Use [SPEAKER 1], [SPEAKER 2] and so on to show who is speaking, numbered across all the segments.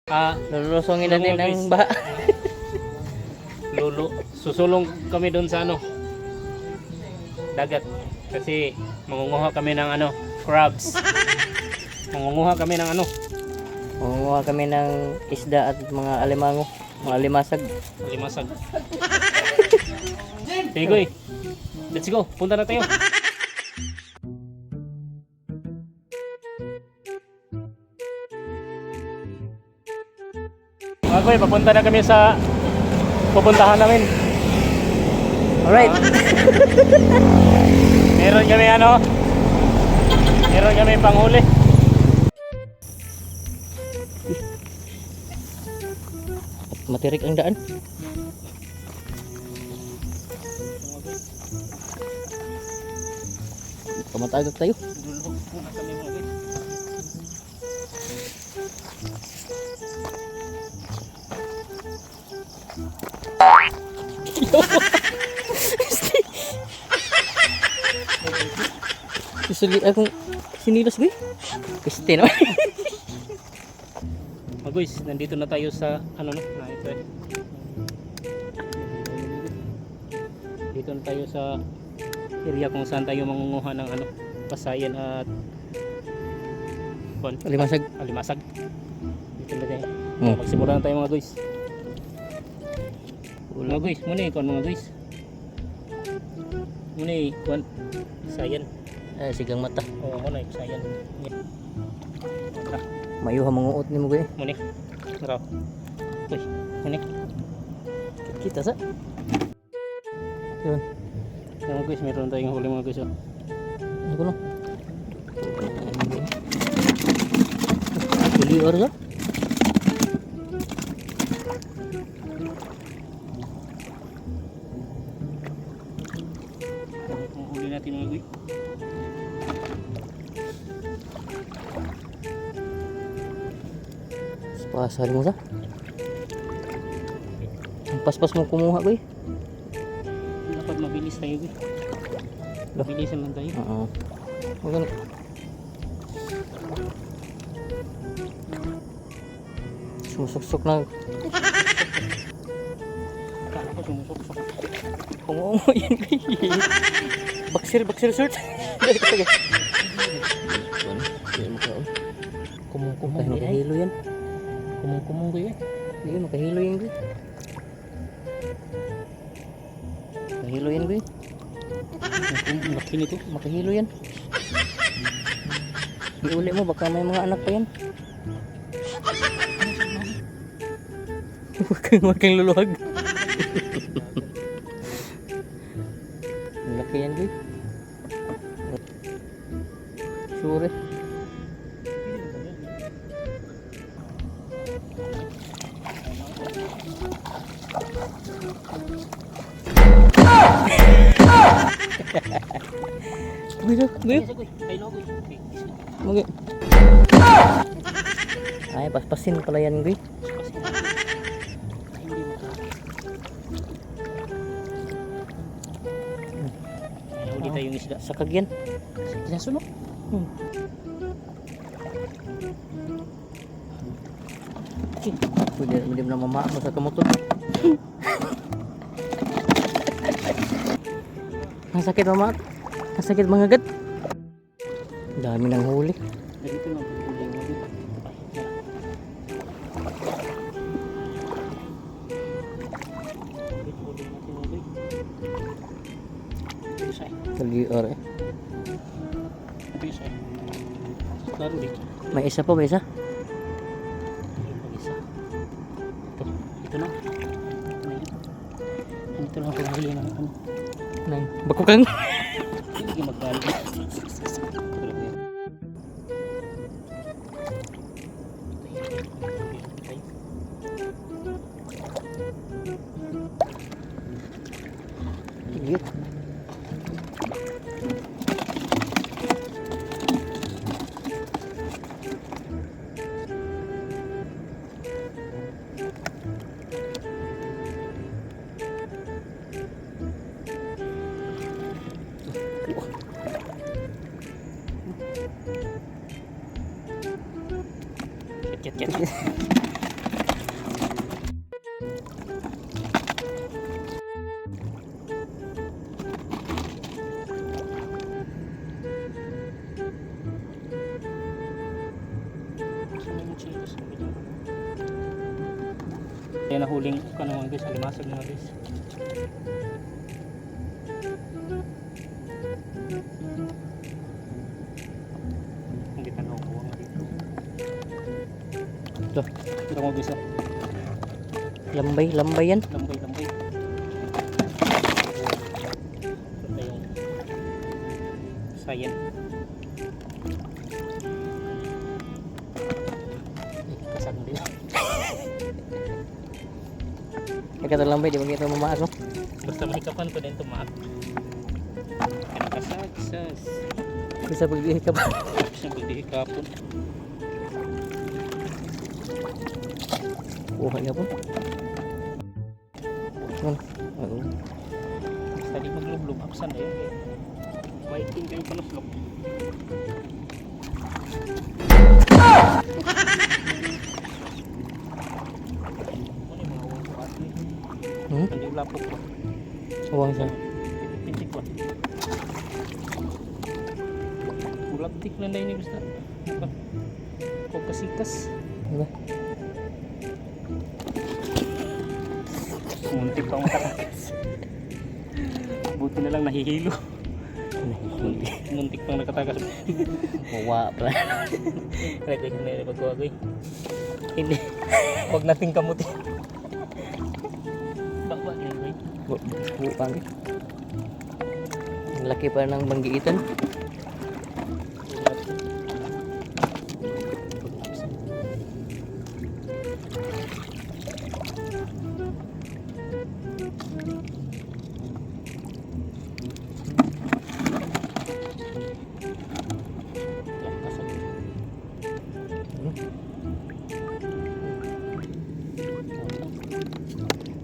[SPEAKER 1] Lulusongin natin ang baha.
[SPEAKER 2] Susulong kami doon sa dagat. Kasi mangunguha kami ng crabs. Mangunguha kami ng
[SPEAKER 1] Mangunguha kami ng isda at mga alimango, mga limasag.
[SPEAKER 2] limasag. Sige, Goy. Let's go. Punta na tayo. Mga Goy, papunta na kami sa pupuntahan namin.
[SPEAKER 1] Alright.
[SPEAKER 2] Meron kami panghuli.
[SPEAKER 1] Matirik ang daan. Kamatagak tayo. Susulit akong sinilos, boy. Piste naman.
[SPEAKER 2] Guys, nandito na tayo sa ito eh. Dito na tayo sa area kung saan tayo mangunguha ng pasayan at alimasag. Dito na tayo. Magsimula na tayo mga guys. Mga guys, muna ikon mga guys. Muna ikon pasayan.
[SPEAKER 1] Sigang mata.
[SPEAKER 2] Oo, muna pasayan.
[SPEAKER 1] Mayuha manguot ni mo, boy.
[SPEAKER 2] Muna. Tara. Uy, muna.
[SPEAKER 1] Kita sa. Yun.
[SPEAKER 2] Mga guys, meron tayong huli mga guys.
[SPEAKER 1] Ano ko no? Huli or sa?
[SPEAKER 2] Ang huli natin mga guys.
[SPEAKER 1] Pasal mo sa? Ang paspas mo kumuha, boy.
[SPEAKER 2] Dapat mabilis tayo guys. Mabilisan lang tayo.
[SPEAKER 1] Oo. Magano. Sumusok-sok na.
[SPEAKER 2] Akala ko sumusok-sok.
[SPEAKER 1] Pungo yan, boy. Baksir short. Sige.
[SPEAKER 2] Kumong-kumong
[SPEAKER 1] Ay, makahilo yan.
[SPEAKER 2] Kumong-kumong guys.
[SPEAKER 1] Hindi, makahilo yan, boy. Makahilo yan, boy.
[SPEAKER 2] Laki nito.
[SPEAKER 1] Makahilo yan. Iuli mo, baka may mga anak pa yan. Huwag kang luluhag. Laki yan, boy. Sure. Magi. Ay, paspasin pala yan, guy.
[SPEAKER 2] Huli tayong isda.
[SPEAKER 1] Sakag yan.
[SPEAKER 2] Sinasunod.
[SPEAKER 1] Pwede na mamama sa kamotor. Ang sakit mama. Ang sakit mga gat. Dami ng huli.
[SPEAKER 2] Dito na huli mo dito.
[SPEAKER 1] Kalior eh.
[SPEAKER 2] Laro dito.
[SPEAKER 1] May isa pa ba isa?
[SPEAKER 2] Ito na. Ito na ako huli ng
[SPEAKER 1] Nang bakukang.
[SPEAKER 2] Hindi magkali.
[SPEAKER 1] Iya.
[SPEAKER 2] Kit. Yan nahuling ka naman guys, alimasag mga guys. Hindi ka nakukuha mo dito. Ito, ito mga guys.
[SPEAKER 1] Lambay, lambay yan.
[SPEAKER 2] Lambay. Ito yung sayan. Kasag din.
[SPEAKER 1] Kaya lambay, di ba kita mamaas no?
[SPEAKER 2] Basta mahikapan ko din tumaak. Kasagsas.
[SPEAKER 1] Bisa paghihikap.
[SPEAKER 2] Siyang paghihikapon.
[SPEAKER 1] Buhay na po. Oo.
[SPEAKER 2] Basta di maglublog, absan na yun. Waiting kayo panuslok. Ano yung mga uwang ko at hindi yung lapok ko.
[SPEAKER 1] Uwang siya.
[SPEAKER 2] Pintik ko. Ulaptik lang na yun basta. Huwag kasikas.
[SPEAKER 1] Diba?
[SPEAKER 2] Muntik pang makatakas. Buti na lang nahihilo. Muntik pang nakatakas.
[SPEAKER 1] Wawa pa.
[SPEAKER 2] Kaya ko na yung pagkuha ko eh. Hindi. Huwag nating kamutin. Bakwa yun eh.
[SPEAKER 1] Buwang. Ang laki pa ng banggiitan.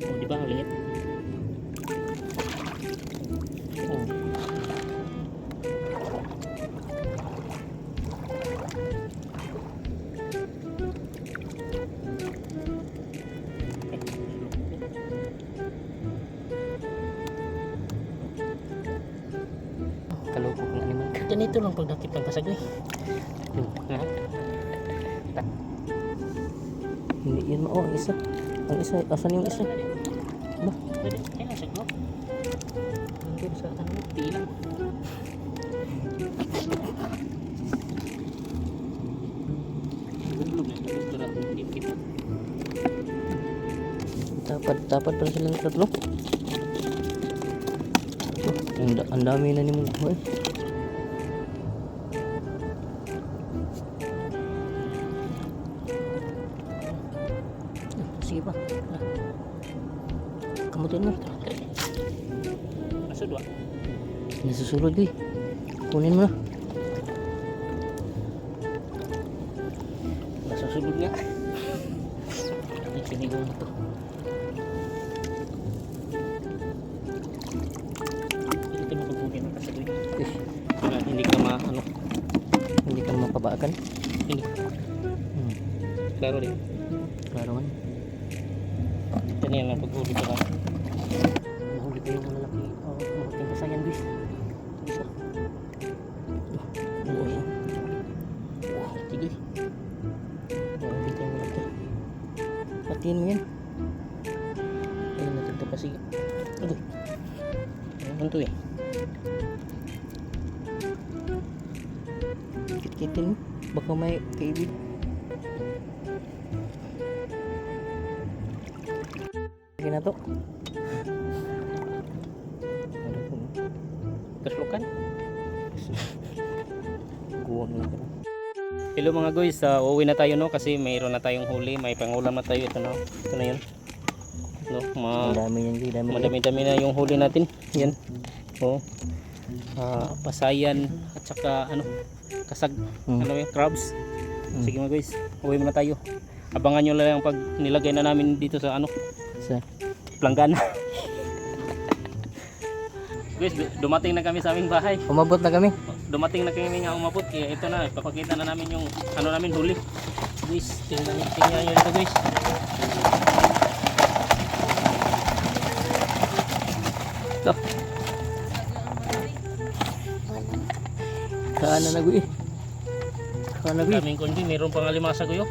[SPEAKER 2] Oh, di ba ang liit?
[SPEAKER 1] Kalupok ng animal.
[SPEAKER 2] Ganito lang pagdakip ng kasagoy.
[SPEAKER 1] Hindi yun ang isa. Ang isa, asan yung isa? Ba?
[SPEAKER 2] Pwede, kaya nasa ko. Hindi sa ano, pilang.
[SPEAKER 1] Tapad pala silang tatlo. Ang dami na ni mo.
[SPEAKER 2] Sige pa.
[SPEAKER 1] Kamutin mo.
[SPEAKER 2] Nasa dua.
[SPEAKER 1] Nasusulod eh. Kunin mo na.
[SPEAKER 2] Nasa sulod nga. Sinigaw na to. Ito na pagbukin ng kasagoy. Wala, hindi ka ano.
[SPEAKER 1] Hindi ka mapabaakan.
[SPEAKER 2] Hindi. Klaro din.
[SPEAKER 1] Klaro man.
[SPEAKER 2] Ito na yan ang paghuli ko lang.
[SPEAKER 1] Nahuli pa yung malalaki. Malaking kasayan guys. Isa.
[SPEAKER 2] Sige.
[SPEAKER 1] Hindi ka yung malaki. Patiin mo yan.
[SPEAKER 2] Ayun, natagta pa sige. Aduh. Ano to eh?
[SPEAKER 1] Kit-kitin mo. Baka may kaibig. Sige na to.
[SPEAKER 2] Kaslukan?
[SPEAKER 1] Guwag na ka.
[SPEAKER 2] Hello mga guys, uuwi na tayo no kasi mayroon na tayong huli, may pangulam na tayo. Ito na, ito na yun no,
[SPEAKER 1] Ang dami yan guys.
[SPEAKER 2] madami-dami na yung huli natin. Yan oh, pasayan at saka ano, kasag, ano yung crabs. Sige mga guys, uwi muna tayo. Abangan nyo lang pag nilagay na namin dito sa ano,
[SPEAKER 1] Sa
[SPEAKER 2] planggana. Guys, dumating na kami sa aming bahay.
[SPEAKER 1] umabot na kami.
[SPEAKER 2] Dumating na kami nga umabot, kaya ito na, papakita na namin yung ano namin huli. Guys, tingnan nyo ito guys.
[SPEAKER 1] Ito. Kaan na guy. Kaan na guy.
[SPEAKER 2] Kaming kundi, mayroon pang alimasag ko yun.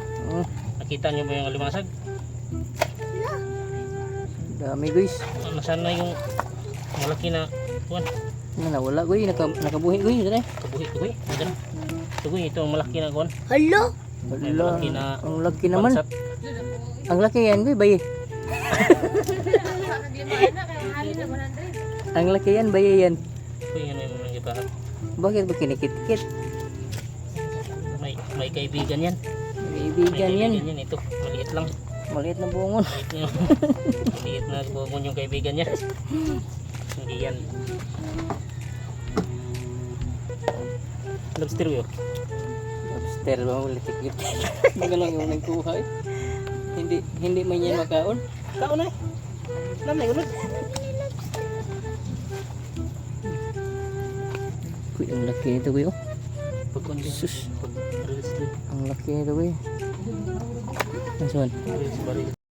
[SPEAKER 2] Nakita nyo ba yung alimasag?
[SPEAKER 1] Dami guys.
[SPEAKER 2] Nasaan na yung malaki na kuwan?
[SPEAKER 1] Ano na wala guys, nakabuhi guys, dali.
[SPEAKER 2] Kabuhi, tugoy. Ito na. Tugoy, ito ang malaki na kuwan.
[SPEAKER 3] Hello?
[SPEAKER 2] May
[SPEAKER 1] Wala.
[SPEAKER 2] malaki na
[SPEAKER 1] Ang laki naman.
[SPEAKER 2] bansat.
[SPEAKER 1] Ang laki yan guys, bayi. Ang laki yan, bayi yan.
[SPEAKER 2] Tugoy, ano yung mga ibahat.
[SPEAKER 1] Bakit ba kinikit-kit?
[SPEAKER 2] May kaibigan yan. May
[SPEAKER 1] Kaibigan yan.
[SPEAKER 2] kaibigan yan. Ito, maliit lang.
[SPEAKER 1] Maliit na bungon.
[SPEAKER 2] Maliit na bumon yung kaibigan niya. Hindi yan. Lobster yun.
[SPEAKER 1] Lobster ba mo litik-lit? Magalang yung nagkuha eh. Hindi man yan makaon.
[SPEAKER 2] Kao na eh. Alam na yun.
[SPEAKER 1] Kuy, ang laki nito kuy oh.
[SPEAKER 2] Sus.
[SPEAKER 1] Ang laki nito kuy. Ang saan?
[SPEAKER 2] Release.